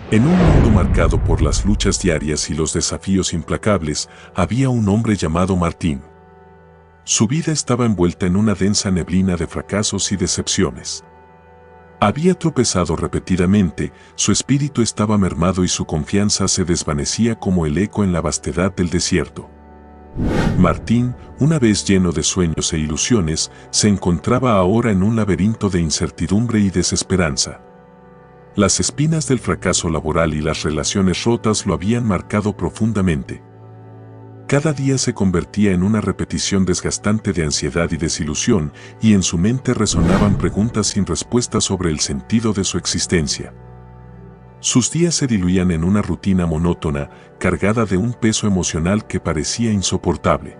En un mundo marcado por las luchas diarias y los desafíos implacables, había un hombre llamado Martín. Su vida estaba envuelta en una densa neblina de fracasos y decepciones. Había tropezado repetidamente, su espíritu estaba mermado y su confianza se desvanecía como el eco en la vastedad del desierto. Martín, una vez lleno de sueños e ilusiones, se encontraba ahora en un laberinto de incertidumbre y desesperanza. Las espinas del fracaso laboral y las relaciones rotas lo habían marcado profundamente. Cada día se convertía en una repetición desgastante de ansiedad y desilusión, y en su mente resonaban preguntas sin respuesta sobre el sentido de su existencia. Sus días se diluían en una rutina monótona, cargada de un peso emocional que parecía insoportable.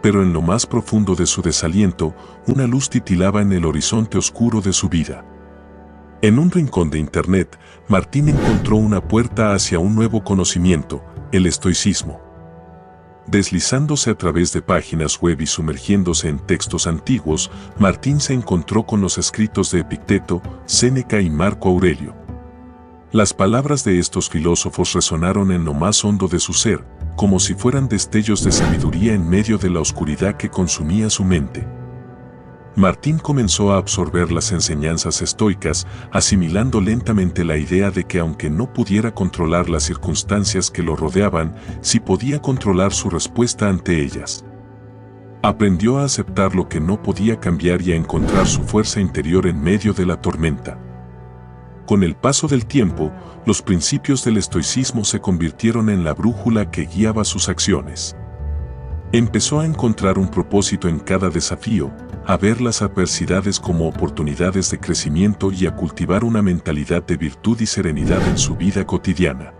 Pero en lo más profundo de su desaliento, una luz titilaba en el horizonte oscuro de su vida. En un rincón de Internet, Martín encontró una puerta hacia un nuevo conocimiento, el estoicismo. Deslizándose a través de páginas web y sumergiéndose en textos antiguos, Martín se encontró con los escritos de Epicteto, Séneca y Marco Aurelio. Las palabras de estos filósofos resonaron en lo más hondo de su ser, como si fueran destellos de sabiduría en medio de la oscuridad que consumía su mente. Martín comenzó a absorber las enseñanzas estoicas, asimilando lentamente la idea de que aunque no pudiera controlar las circunstancias que lo rodeaban, sí podía controlar su respuesta ante ellas. Aprendió a aceptar lo que no podía cambiar y a encontrar su fuerza interior en medio de la tormenta. Con el paso del tiempo, los principios del estoicismo se convirtieron en la brújula que guiaba sus acciones. Empezó a encontrar un propósito en cada desafío, a ver las adversidades como oportunidades de crecimiento y a cultivar una mentalidad de virtud y serenidad en su vida cotidiana.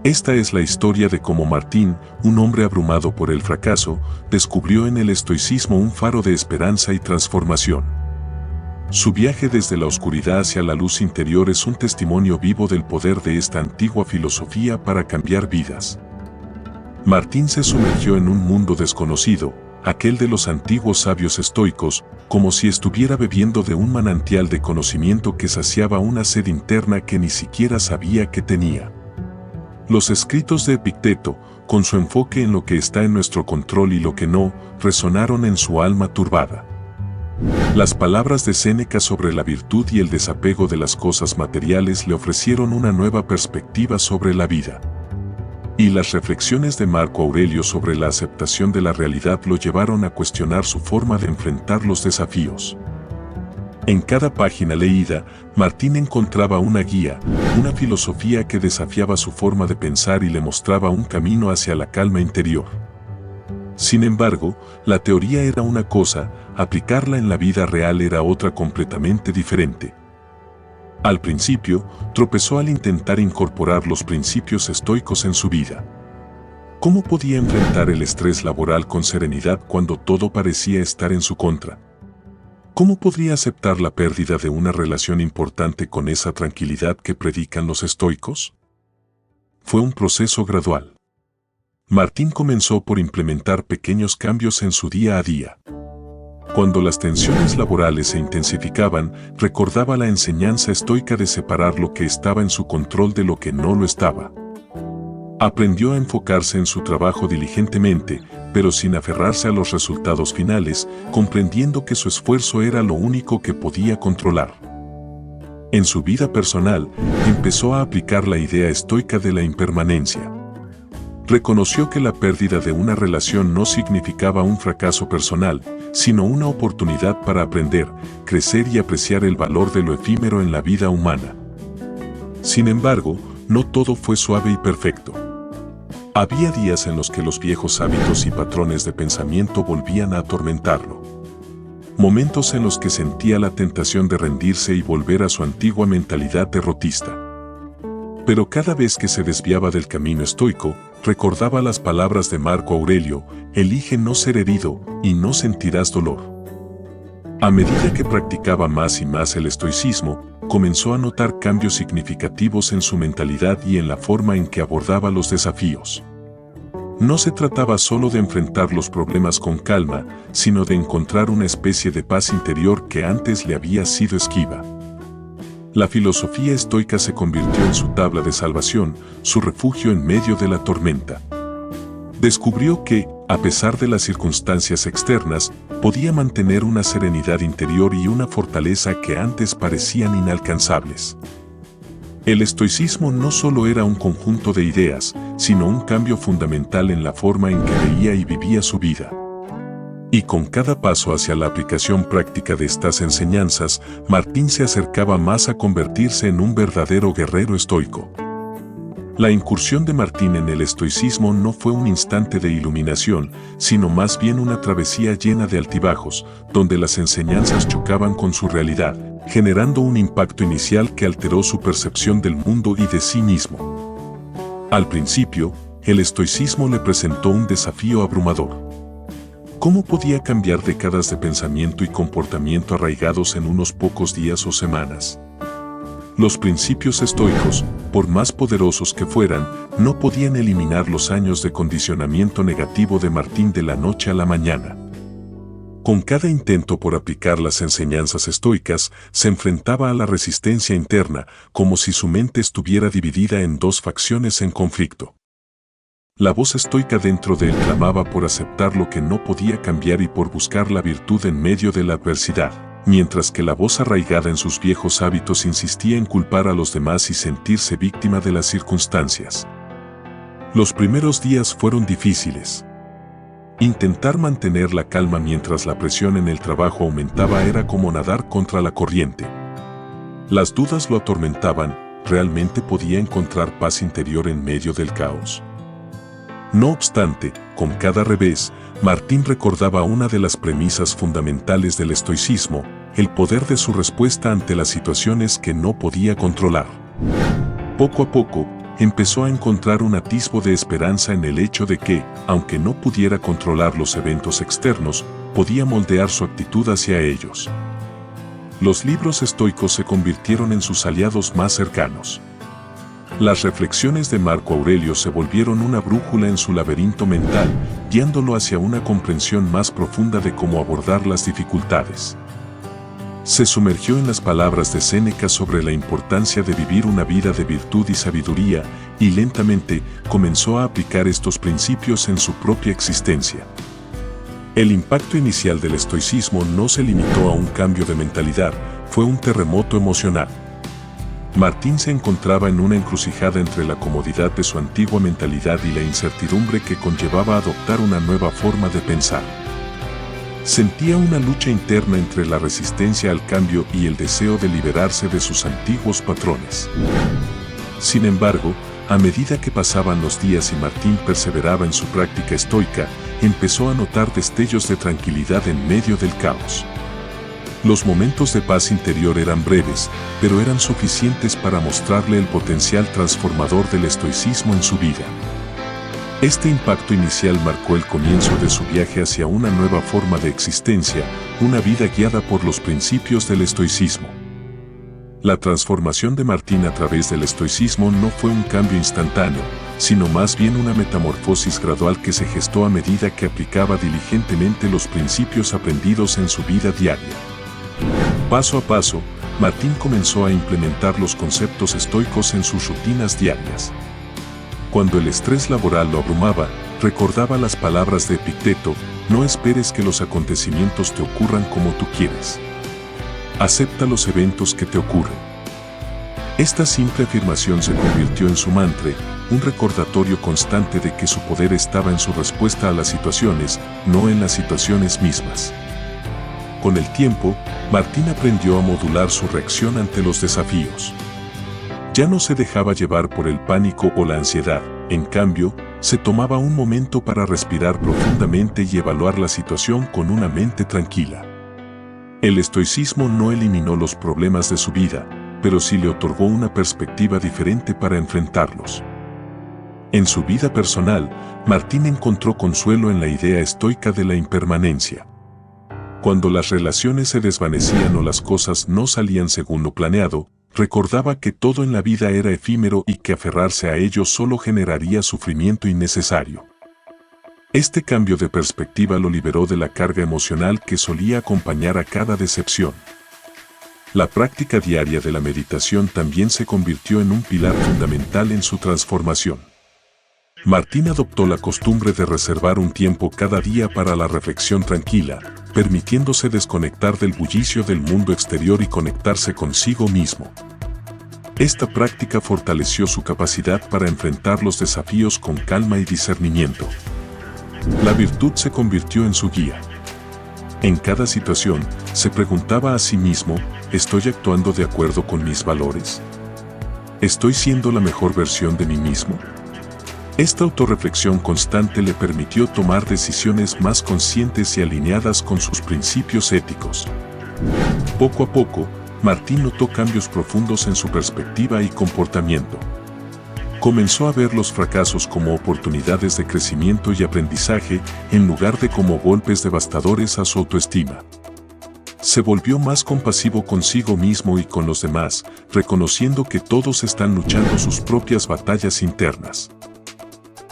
Esta es la historia de cómo Martín, un hombre abrumado por el fracaso, descubrió en el estoicismo un faro de esperanza y transformación. Su viaje desde la oscuridad hacia la luz interior es un testimonio vivo del poder de esta antigua filosofía para cambiar vidas. Martín se sumergió en un mundo desconocido, aquel de los antiguos sabios estoicos, como si estuviera bebiendo de un manantial de conocimiento que saciaba una sed interna que ni siquiera sabía que tenía. Los escritos de Epicteto, con su enfoque en lo que está en nuestro control y lo que no, resonaron en su alma turbada. Las palabras de Séneca sobre la virtud y el desapego de las cosas materiales le ofrecieron una nueva perspectiva sobre la vida. Y las reflexiones de Marco Aurelio sobre la aceptación de la realidad lo llevaron a cuestionar su forma de enfrentar los desafíos. En cada página leída, Martín encontraba una guía, una filosofía que desafiaba su forma de pensar y le mostraba un camino hacia la calma interior. Sin embargo, la teoría era una cosa, aplicarla en la vida real era otra completamente diferente. Al principio, tropezó al intentar incorporar los principios estoicos en su vida. ¿Cómo podía enfrentar el estrés laboral con serenidad cuando todo parecía estar en su contra? ¿Cómo podría aceptar la pérdida de una relación importante con esa tranquilidad que predican los estoicos? Fue un proceso gradual. Martín comenzó por implementar pequeños cambios en su día a día. Cuando las tensiones laborales se intensificaban, recordaba la enseñanza estoica de separar lo que estaba en su control de lo que no lo estaba. Aprendió a enfocarse en su trabajo diligentemente, pero sin aferrarse a los resultados finales, comprendiendo que su esfuerzo era lo único que podía controlar. En su vida personal, empezó a aplicar la idea estoica de la impermanencia. Reconoció que la pérdida de una relación no significaba un fracaso personal, sino una oportunidad para aprender, crecer y apreciar el valor de lo efímero en la vida humana. Sin embargo, no todo fue suave y perfecto. Había días en los que los viejos hábitos y patrones de pensamiento volvían a atormentarlo. Momentos en los que sentía la tentación de rendirse y volver a su antigua mentalidad derrotista. Pero cada vez que se desviaba del camino estoico, recordaba las palabras de Marco Aurelio: elige no ser herido y no sentirás dolor. A medida que practicaba más y más el estoicismo, comenzó a notar cambios significativos en su mentalidad y en la forma en que abordaba los desafíos. No se trataba solo de enfrentar los problemas con calma, sino de encontrar una especie de paz interior que antes le había sido esquiva. La filosofía estoica se convirtió en su tabla de salvación, su refugio en medio de la tormenta. Descubrió que, a pesar de las circunstancias externas, podía mantener una serenidad interior y una fortaleza que antes parecían inalcanzables. El estoicismo no solo era un conjunto de ideas, sino un cambio fundamental en la forma en que veía y vivía su vida. Y con cada paso hacia la aplicación práctica de estas enseñanzas, Martín se acercaba más a convertirse en un verdadero guerrero estoico. La incursión de Martín en el estoicismo no fue un instante de iluminación, sino más bien una travesía llena de altibajos, donde las enseñanzas chocaban con su realidad, generando un impacto inicial que alteró su percepción del mundo y de sí mismo. Al principio, el estoicismo le presentó un desafío abrumador. ¿Cómo podía cambiar décadas de pensamiento y comportamiento arraigados en unos pocos días o semanas? Los principios estoicos, por más poderosos que fueran, no podían eliminar los años de condicionamiento negativo de Martín de la noche a la mañana. Con cada intento por aplicar las enseñanzas estoicas, se enfrentaba a la resistencia interna, como si su mente estuviera dividida en dos facciones en conflicto. La voz estoica dentro de él clamaba por aceptar lo que no podía cambiar y por buscar la virtud en medio de la adversidad, mientras que la voz arraigada en sus viejos hábitos insistía en culpar a los demás y sentirse víctima de las circunstancias. Los primeros días fueron difíciles. Intentar mantener la calma mientras la presión en el trabajo aumentaba era como nadar contra la corriente. Las dudas lo atormentaban, ¿realmente podía encontrar paz interior en medio del caos? No obstante, con cada revés, Martín recordaba una de las premisas fundamentales del estoicismo, el poder de su respuesta ante las situaciones que no podía controlar. Poco a poco, empezó a encontrar un atisbo de esperanza en el hecho de que, aunque no pudiera controlar los eventos externos, podía moldear su actitud hacia ellos. Los libros estoicos se convirtieron en sus aliados más cercanos. Las reflexiones de Marco Aurelio se volvieron una brújula en su laberinto mental, guiándolo hacia una comprensión más profunda de cómo abordar las dificultades. Se sumergió en las palabras de Séneca sobre la importancia de vivir una vida de virtud y sabiduría, y lentamente comenzó a aplicar estos principios en su propia existencia. El impacto inicial del estoicismo no se limitó a un cambio de mentalidad, fue un terremoto emocional. Martín se encontraba en una encrucijada entre la comodidad de su antigua mentalidad y la incertidumbre que conllevaba adoptar una nueva forma de pensar. Sentía una lucha interna entre la resistencia al cambio y el deseo de liberarse de sus antiguos patrones. Sin embargo, a medida que pasaban los días y Martín perseveraba en su práctica estoica, empezó a notar destellos de tranquilidad en medio del caos. Los momentos de paz interior eran breves, pero eran suficientes para mostrarle el potencial transformador del estoicismo en su vida. Este impacto inicial marcó el comienzo de su viaje hacia una nueva forma de existencia, una vida guiada por los principios del estoicismo. La transformación de Martín a través del estoicismo no fue un cambio instantáneo, sino más bien una metamorfosis gradual que se gestó a medida que aplicaba diligentemente los principios aprendidos en su vida diaria. Paso a paso, Martín comenzó a implementar los conceptos estoicos en sus rutinas diarias. Cuando el estrés laboral lo abrumaba, recordaba las palabras de Epicteto: no esperes que los acontecimientos te ocurran como tú quieres. Acepta los eventos que te ocurren. Esta simple afirmación se convirtió en su mantra, un recordatorio constante de que su poder estaba en su respuesta a las situaciones, no en las situaciones mismas. Con el tiempo, Martín aprendió a modular su reacción ante los desafíos. Ya no se dejaba llevar por el pánico o la ansiedad, en cambio, se tomaba un momento para respirar profundamente y evaluar la situación con una mente tranquila. El estoicismo no eliminó los problemas de su vida, pero sí le otorgó una perspectiva diferente para enfrentarlos. En su vida personal, Martín encontró consuelo en la idea estoica de la impermanencia. Cuando las relaciones se desvanecían o las cosas no salían según lo planeado, recordaba que todo en la vida era efímero y que aferrarse a ello solo generaría sufrimiento innecesario. Este cambio de perspectiva lo liberó de la carga emocional que solía acompañar a cada decepción. La práctica diaria de la meditación también se convirtió en un pilar fundamental en su transformación. Martín adoptó la costumbre de reservar un tiempo cada día para la reflexión tranquila, permitiéndose desconectar del bullicio del mundo exterior y conectarse consigo mismo. Esta práctica fortaleció su capacidad para enfrentar los desafíos con calma y discernimiento. La virtud se convirtió en su guía. En cada situación, se preguntaba a sí mismo, ¿estoy actuando de acuerdo con mis valores? ¿Estoy siendo la mejor versión de mí mismo? Esta autorreflexión constante le permitió tomar decisiones más conscientes y alineadas con sus principios éticos. Poco a poco, Martín notó cambios profundos en su perspectiva y comportamiento. Comenzó a ver los fracasos como oportunidades de crecimiento y aprendizaje en lugar de como golpes devastadores a su autoestima. Se volvió más compasivo consigo mismo y con los demás, reconociendo que todos están luchando sus propias batallas internas.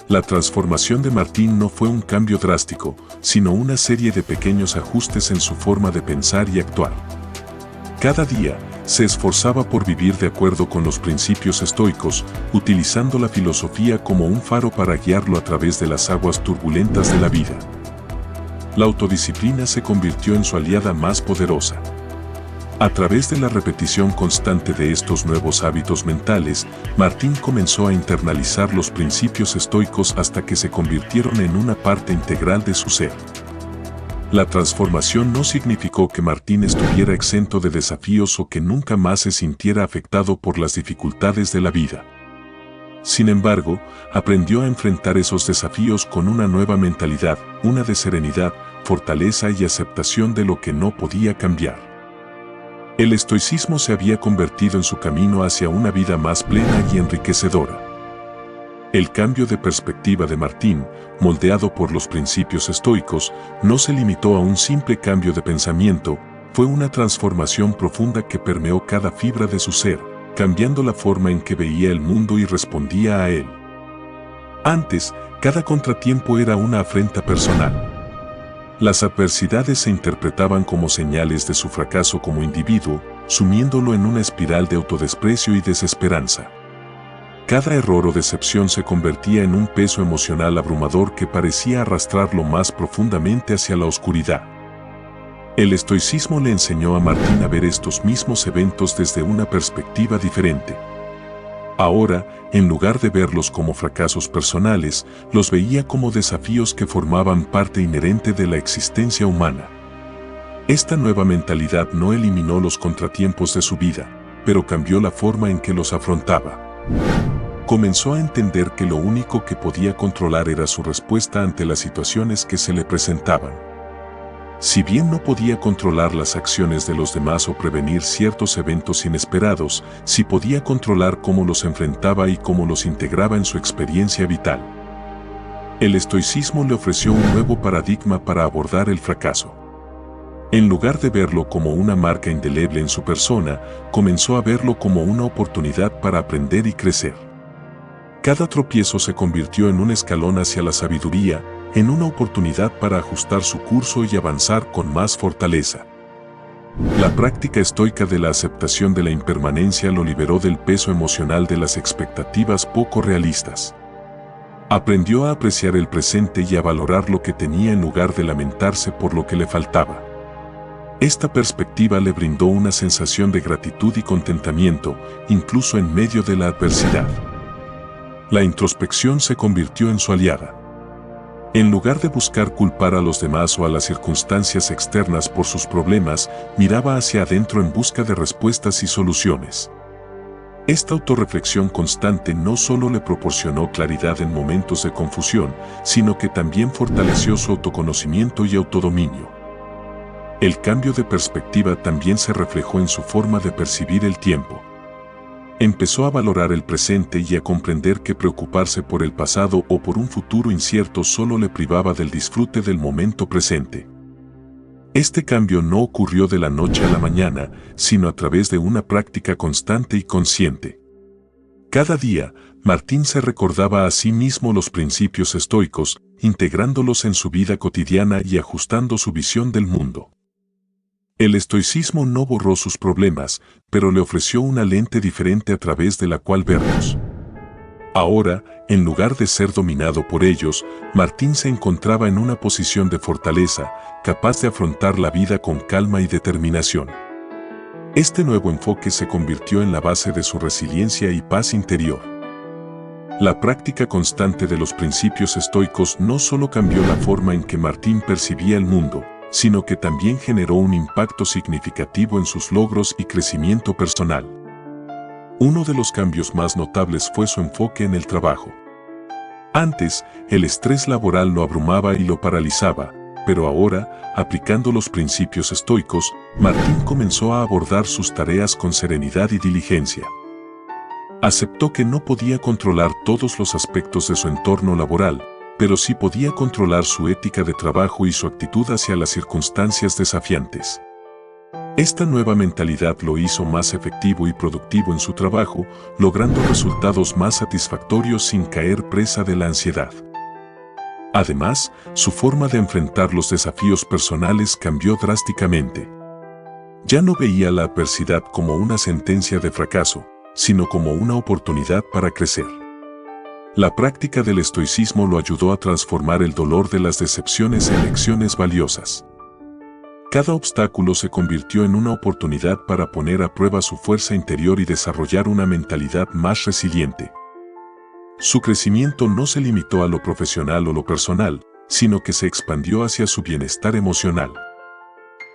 La transformación de Martín no fue un cambio drástico, sino una serie de pequeños ajustes en su forma de pensar y actuar. Cada día, se esforzaba por vivir de acuerdo con los principios estoicos, utilizando la filosofía como un faro para guiarlo a través de las aguas turbulentas de la vida. La autodisciplina se convirtió en su aliada más poderosa. A través de la repetición constante de estos nuevos hábitos mentales, Martín comenzó a internalizar los principios estoicos hasta que se convirtieron en una parte integral de su ser. La transformación no significó que Martín estuviera exento de desafíos o que nunca más se sintiera afectado por las dificultades de la vida. Sin embargo, aprendió a enfrentar esos desafíos con una nueva mentalidad, una de serenidad, fortaleza y aceptación de lo que no podía cambiar. El estoicismo se había convertido en su camino hacia una vida más plena y enriquecedora. El cambio de perspectiva de Martín, moldeado por los principios estoicos, no se limitó a un simple cambio de pensamiento, fue una transformación profunda que permeó cada fibra de su ser, cambiando la forma en que veía el mundo y respondía a él. Antes, cada contratiempo era una afrenta personal. Las adversidades se interpretaban como señales de su fracaso como individuo, sumiéndolo en una espiral de autodesprecio y desesperanza. Cada error o decepción se convertía en un peso emocional abrumador que parecía arrastrarlo más profundamente hacia la oscuridad. El estoicismo le enseñó a Martín a ver estos mismos eventos desde una perspectiva diferente. Ahora, en lugar de verlos como fracasos personales, los veía como desafíos que formaban parte inherente de la existencia humana. Esta nueva mentalidad no eliminó los contratiempos de su vida, pero cambió la forma en que los afrontaba. Comenzó a entender que lo único que podía controlar era su respuesta ante las situaciones que se le presentaban. Si bien no podía controlar las acciones de los demás o prevenir ciertos eventos inesperados, sí podía controlar cómo los enfrentaba y cómo los integraba en su experiencia vital. El estoicismo le ofreció un nuevo paradigma para abordar el fracaso. En lugar de verlo como una marca indeleble en su persona, comenzó a verlo como una oportunidad para aprender y crecer. Cada tropiezo se convirtió en un escalón hacia la sabiduría, en una oportunidad para ajustar su curso y avanzar con más fortaleza. La práctica estoica de la aceptación de la impermanencia lo liberó del peso emocional de las expectativas poco realistas. Aprendió a apreciar el presente y a valorar lo que tenía en lugar de lamentarse por lo que le faltaba. Esta perspectiva le brindó una sensación de gratitud y contentamiento, incluso en medio de la adversidad. La introspección se convirtió en su aliada. En lugar de buscar culpar a los demás o a las circunstancias externas por sus problemas, miraba hacia adentro en busca de respuestas y soluciones. Esta autorreflexión constante no solo le proporcionó claridad en momentos de confusión, sino que también fortaleció su autoconocimiento y autodominio. El cambio de perspectiva también se reflejó en su forma de percibir el tiempo. Empezó a valorar el presente y a comprender que preocuparse por el pasado o por un futuro incierto solo le privaba del disfrute del momento presente. Este cambio no ocurrió de la noche a la mañana, sino a través de una práctica constante y consciente. Cada día, Martín se recordaba a sí mismo los principios estoicos, integrándolos en su vida cotidiana y ajustando su visión del mundo. El estoicismo no borró sus problemas, pero le ofreció una lente diferente a través de la cual verlos. Ahora, en lugar de ser dominado por ellos, Martín se encontraba en una posición de fortaleza, capaz de afrontar la vida con calma y determinación. Este nuevo enfoque se convirtió en la base de su resiliencia y paz interior. La práctica constante de los principios estoicos no solo cambió la forma en que Martín percibía el mundo, sino que también generó un impacto significativo en sus logros y crecimiento personal. Uno de los cambios más notables fue su enfoque en el trabajo. Antes, el estrés laboral lo abrumaba y lo paralizaba, pero ahora, aplicando los principios estoicos, Martín comenzó a abordar sus tareas con serenidad y diligencia. Aceptó que no podía controlar todos los aspectos de su entorno laboral, pero sí podía controlar su ética de trabajo y su actitud hacia las circunstancias desafiantes. Esta nueva mentalidad lo hizo más efectivo y productivo en su trabajo, logrando resultados más satisfactorios sin caer presa de la ansiedad. Además, su forma de enfrentar los desafíos personales cambió drásticamente. Ya no veía la adversidad como una sentencia de fracaso, sino como una oportunidad para crecer. La práctica del estoicismo lo ayudó a transformar el dolor de las decepciones en lecciones valiosas. Cada obstáculo se convirtió en una oportunidad para poner a prueba su fuerza interior y desarrollar una mentalidad más resiliente. Su crecimiento no se limitó a lo profesional o lo personal, sino que se expandió hacia su bienestar emocional.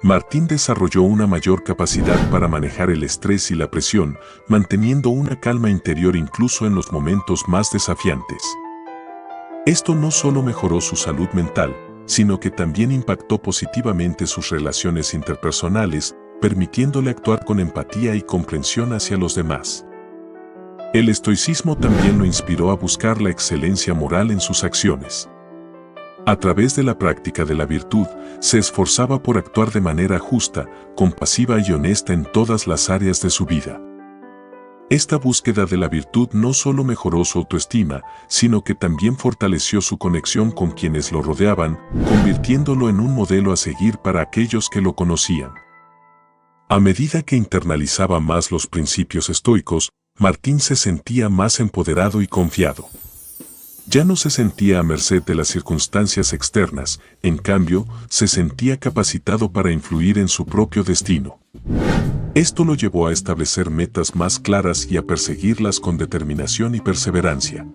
Martín desarrolló una mayor capacidad para manejar el estrés y la presión, manteniendo una calma interior incluso en los momentos más desafiantes. Esto no solo mejoró su salud mental, sino que también impactó positivamente sus relaciones interpersonales, permitiéndole actuar con empatía y comprensión hacia los demás. El estoicismo también lo inspiró a buscar la excelencia moral en sus acciones. A través de la práctica de la virtud, se esforzaba por actuar de manera justa, compasiva y honesta en todas las áreas de su vida. Esta búsqueda de la virtud no solo mejoró su autoestima, sino que también fortaleció su conexión con quienes lo rodeaban, convirtiéndolo en un modelo a seguir para aquellos que lo conocían. A medida que internalizaba más los principios estoicos, Martín se sentía más empoderado y confiado. Ya no se sentía a merced de las circunstancias externas, en cambio, se sentía capacitado para influir en su propio destino. Esto lo llevó a establecer metas más claras y a perseguirlas con determinación y perseverancia.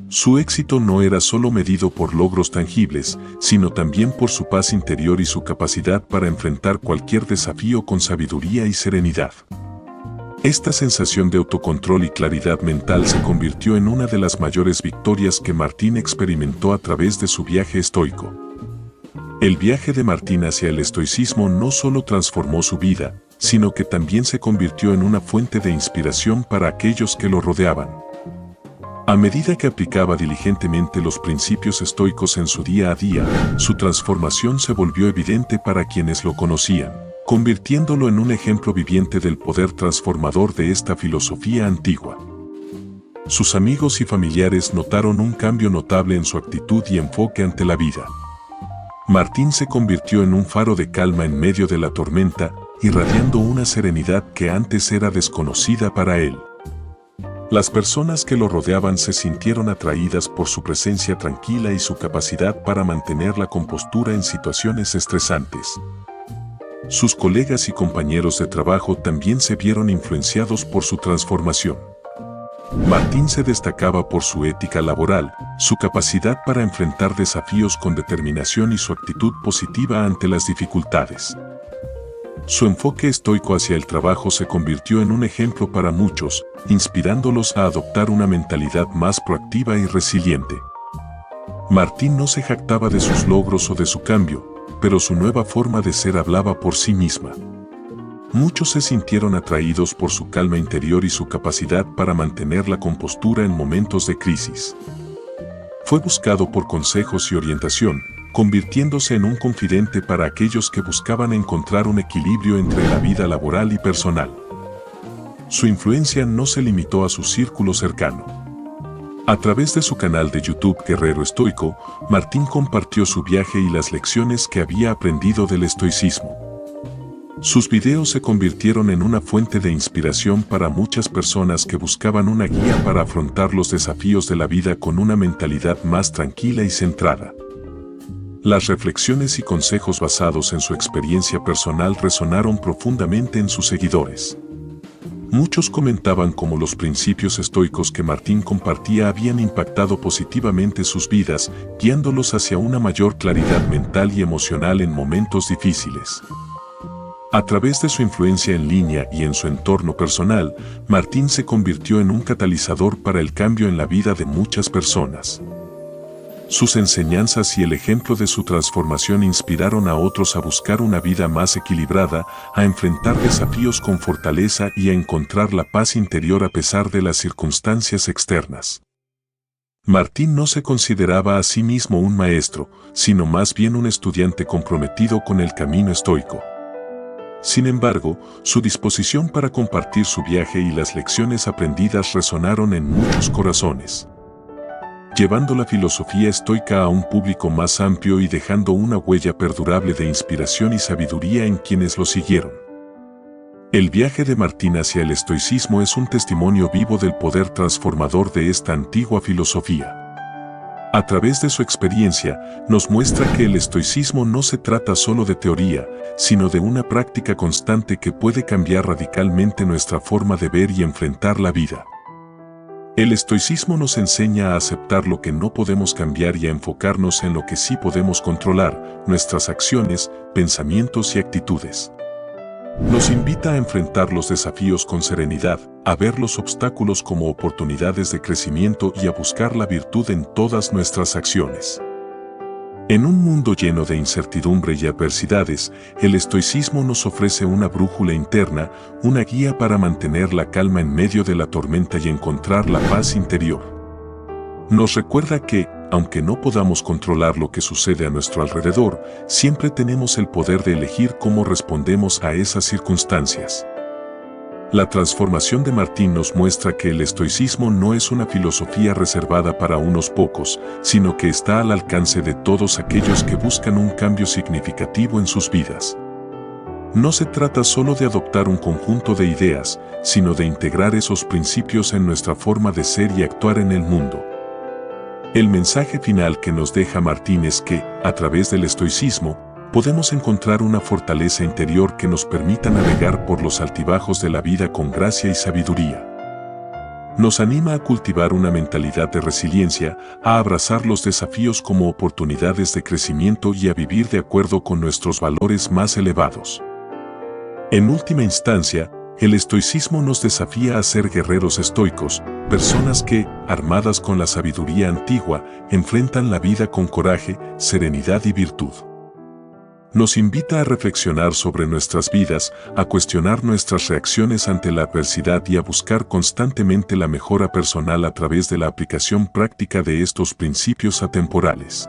Su éxito no era solo medido por logros tangibles, sino también por su paz interior y su capacidad para enfrentar cualquier desafío con sabiduría y serenidad. Esta sensación de autocontrol y claridad mental se convirtió en una de las mayores victorias que Martín experimentó a través de su viaje estoico. El viaje de Martín hacia el estoicismo no solo transformó su vida, sino que también se convirtió en una fuente de inspiración para aquellos que lo rodeaban. A medida que aplicaba diligentemente los principios estoicos en su día a día, su transformación se volvió evidente para quienes lo conocían, convirtiéndolo en un ejemplo viviente del poder transformador de esta filosofía antigua. Sus amigos y familiares notaron un cambio notable en su actitud y enfoque ante la vida. Martín se convirtió en un faro de calma en medio de la tormenta, irradiando una serenidad que antes era desconocida para él. Las personas que lo rodeaban se sintieron atraídas por su presencia tranquila y su capacidad para mantener la compostura en situaciones estresantes. Sus colegas y compañeros de trabajo también se vieron influenciados por su transformación. Martín se destacaba por su ética laboral, su capacidad para enfrentar desafíos con determinación y su actitud positiva ante las dificultades. Su enfoque estoico hacia el trabajo se convirtió en un ejemplo para muchos, inspirándolos a adoptar una mentalidad más proactiva y resiliente. Martín no se jactaba de sus logros o de su cambio, pero su nueva forma de ser hablaba por sí misma. Muchos se sintieron atraídos por su calma interior y su capacidad para mantener la compostura en momentos de crisis. Fue buscado por consejos y orientación, convirtiéndose en un confidente para aquellos que buscaban encontrar un equilibrio entre la vida laboral y personal. Su influencia no se limitó a su círculo cercano. A través de su canal de YouTube Guerrero Estoico, Martín compartió su viaje y las lecciones que había aprendido del estoicismo. Sus videos se convirtieron en una fuente de inspiración para muchas personas que buscaban una guía para afrontar los desafíos de la vida con una mentalidad más tranquila y centrada. Las reflexiones y consejos basados en su experiencia personal resonaron profundamente en sus seguidores. Muchos comentaban cómo los principios estoicos que Martín compartía habían impactado positivamente sus vidas, guiándolos hacia una mayor claridad mental y emocional en momentos difíciles. A través de su influencia en línea y en su entorno personal, Martín se convirtió en un catalizador para el cambio en la vida de muchas personas. Sus enseñanzas y el ejemplo de su transformación inspiraron a otros a buscar una vida más equilibrada, a enfrentar desafíos con fortaleza y a encontrar la paz interior a pesar de las circunstancias externas. Martín no se consideraba a sí mismo un maestro, sino más bien un estudiante comprometido con el camino estoico. Sin embargo, su disposición para compartir su viaje y las lecciones aprendidas resonaron en muchos corazones, llevando la filosofía estoica a un público más amplio y dejando una huella perdurable de inspiración y sabiduría en quienes lo siguieron. El viaje de Martín hacia el estoicismo es un testimonio vivo del poder transformador de esta antigua filosofía. A través de su experiencia, nos muestra que el estoicismo no se trata solo de teoría, sino de una práctica constante que puede cambiar radicalmente nuestra forma de ver y enfrentar la vida. El estoicismo nos enseña a aceptar lo que no podemos cambiar y a enfocarnos en lo que sí podemos controlar, nuestras acciones, pensamientos y actitudes. Nos invita a enfrentar los desafíos con serenidad, a ver los obstáculos como oportunidades de crecimiento y a buscar la virtud en todas nuestras acciones. En un mundo lleno de incertidumbre y adversidades, el estoicismo nos ofrece una brújula interna, una guía para mantener la calma en medio de la tormenta y encontrar la paz interior. Nos recuerda que, aunque no podamos controlar lo que sucede a nuestro alrededor, siempre tenemos el poder de elegir cómo respondemos a esas circunstancias. La transformación de Martín nos muestra que el estoicismo no es una filosofía reservada para unos pocos, sino que está al alcance de todos aquellos que buscan un cambio significativo en sus vidas. No se trata solo de adoptar un conjunto de ideas, sino de integrar esos principios en nuestra forma de ser y actuar en el mundo. El mensaje final que nos deja Martín es que, a través del estoicismo, podemos encontrar una fortaleza interior que nos permita navegar por los altibajos de la vida con gracia y sabiduría. Nos anima a cultivar una mentalidad de resiliencia, a abrazar los desafíos como oportunidades de crecimiento y a vivir de acuerdo con nuestros valores más elevados. En última instancia, el estoicismo nos desafía a ser guerreros estoicos, personas que, armadas con la sabiduría antigua, enfrentan la vida con coraje, serenidad y virtud. Nos invita a reflexionar sobre nuestras vidas, a cuestionar nuestras reacciones ante la adversidad y a buscar constantemente la mejora personal a través de la aplicación práctica de estos principios atemporales.